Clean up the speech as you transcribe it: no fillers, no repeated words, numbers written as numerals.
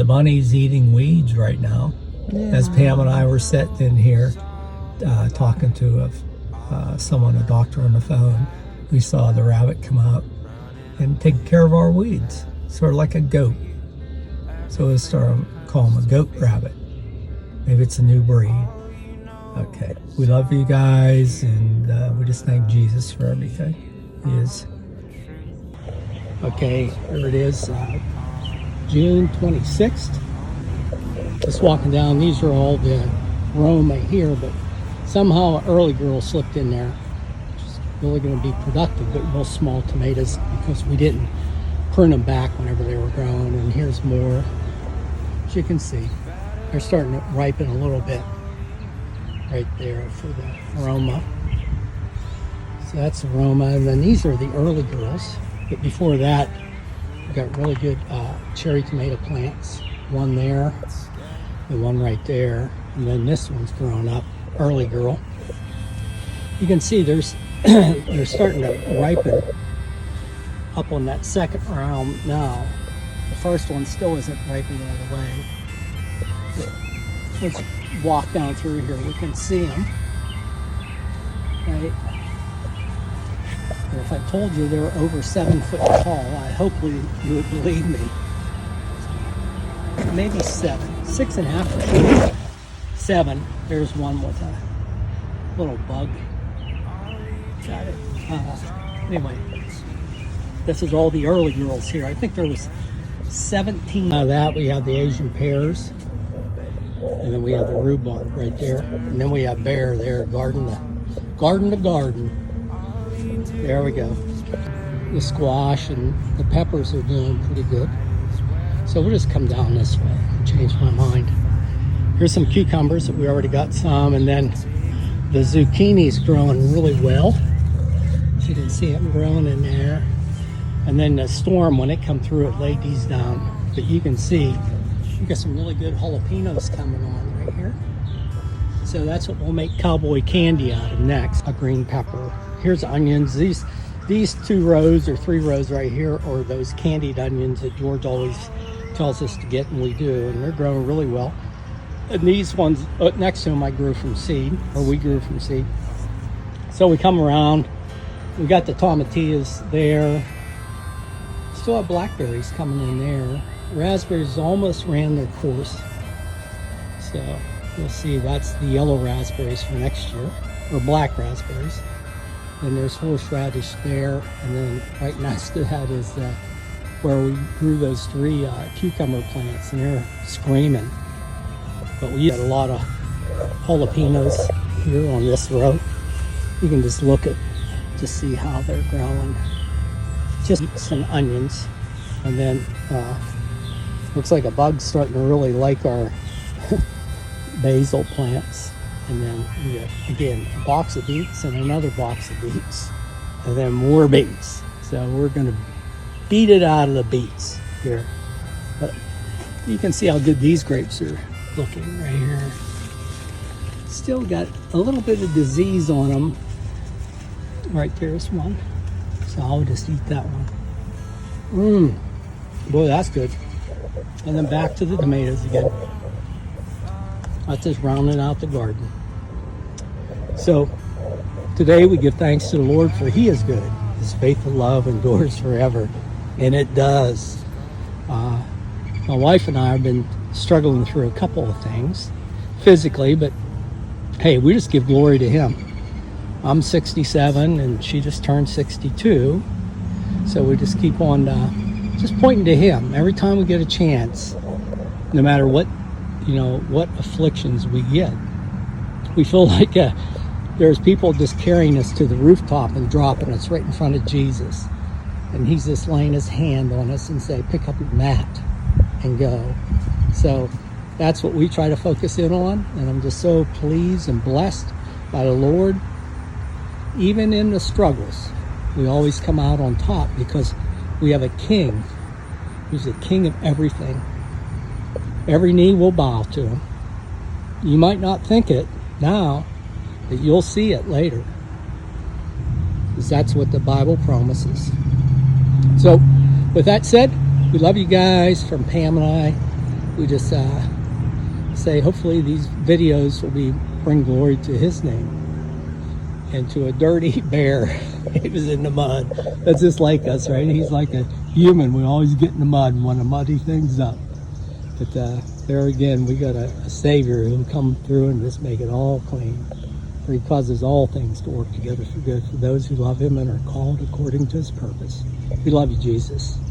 the bunny's eating weeds right now. Yeah. As Pam and I were sitting in here talking to someone, a doctor on the phone, we saw the rabbit come out and take care of our weeds, sort of like a goat. So we'll start call him a goat rabbit. Maybe it's a new breed. Okay, we love you guys, and we just thank Jesus for everything He is. Okay, here it is, June 26th. Just walking down, these are all the Roma here, but somehow an early girl slipped in there. It's really going to be productive, but real small tomatoes because we didn't prune them back whenever they were grown. And here's more. As you can see, they're starting to ripen a little bit right there for the Roma. So that's the Roma, and then these are the early girls. But before that, we've got really good cherry tomato plants. One there, and one right there, and then this one's grown up, early girl. You can see there's they're starting to ripen up on that second round now. The first one still isn't ripening all the way. But let's walk down through here. We can see them. Right. And if I told you they were over 7 foot tall, hopefully you would believe me. Maybe 7, 6.5 feet. 7. There's one with a little bug. Got it. Anyway, this is all the early girls here. I think there was 17. Out of that, we have the Asian pears, and then we have the rhubarb right there, and then we have bear there, garden to garden. There we go. The squash and the peppers are doing pretty good. So we'll just come down this way and change my mind. Here's some cucumbers that we already got some, and then the zucchini's growing really well. So you can see it growing in there. And then the storm, when it come through, it laid these down. But you can see we got some really good jalapenos coming on right here. So that's what we'll make cowboy candy out of next. A green pepper. Here's onions. These 2 rows or 3 rows right here are those candied onions that George always tells us to get, and we do, and they're growing really well. And these ones next to them I grew from seed, or we grew from seed. So we come around, we got the tomatillas there. Still have blackberries coming in there. Raspberries almost ran their course. So you'll see that's the yellow raspberries for next year, or black raspberries. Then there's horseradish there, and then right next to that is where we grew those 3 cucumber plants, and they're screaming. But we got a lot of jalapenos here on this row. You can just look at to see how they're growing. Just some onions, and then looks like a bug's starting to really like our basil plants. And then we got, again, a box of beets and another box of beets, and then more beets. So we're going to beat it out of the beets here. But you can see how good these grapes are looking right here. Still got a little bit of disease on them. Right there's one. So I'll just eat that one. Boy, that's good. And then back to the tomatoes again. That's just rounding out the garden. So today we give thanks to the Lord, for He is good. His faithful love endures forever. And it does. My wife and I have been struggling through a couple of things physically, but hey, we just give glory to Him. I'm 67 and she just turned 62. So we just keep on just pointing to Him every time we get a chance, no matter what, what afflictions we get. We feel like there's people just carrying us to the rooftop and dropping us right in front of Jesus. And He's just laying His hand on us and say, pick up your mat and go. So that's what we try to focus in on. And I'm just so pleased and blessed by the Lord. Even in the struggles, we always come out on top because we have a King who's the King of everything. Every knee will bow to Him. You might not think it now, but you'll see it later, because that's what the Bible promises. So with that said, we love you guys from Pam and I. we just say hopefully these videos will bring glory to his name and to a dirty bear. He was in the mud. That's just like us, right? He's like a human. We always get in the mud and want to muddy things up. But there again, we got a Savior who'll come through and just make it all clean. For he causes all things to work together for good for those who love him and are called according to his purpose. We love you, Jesus.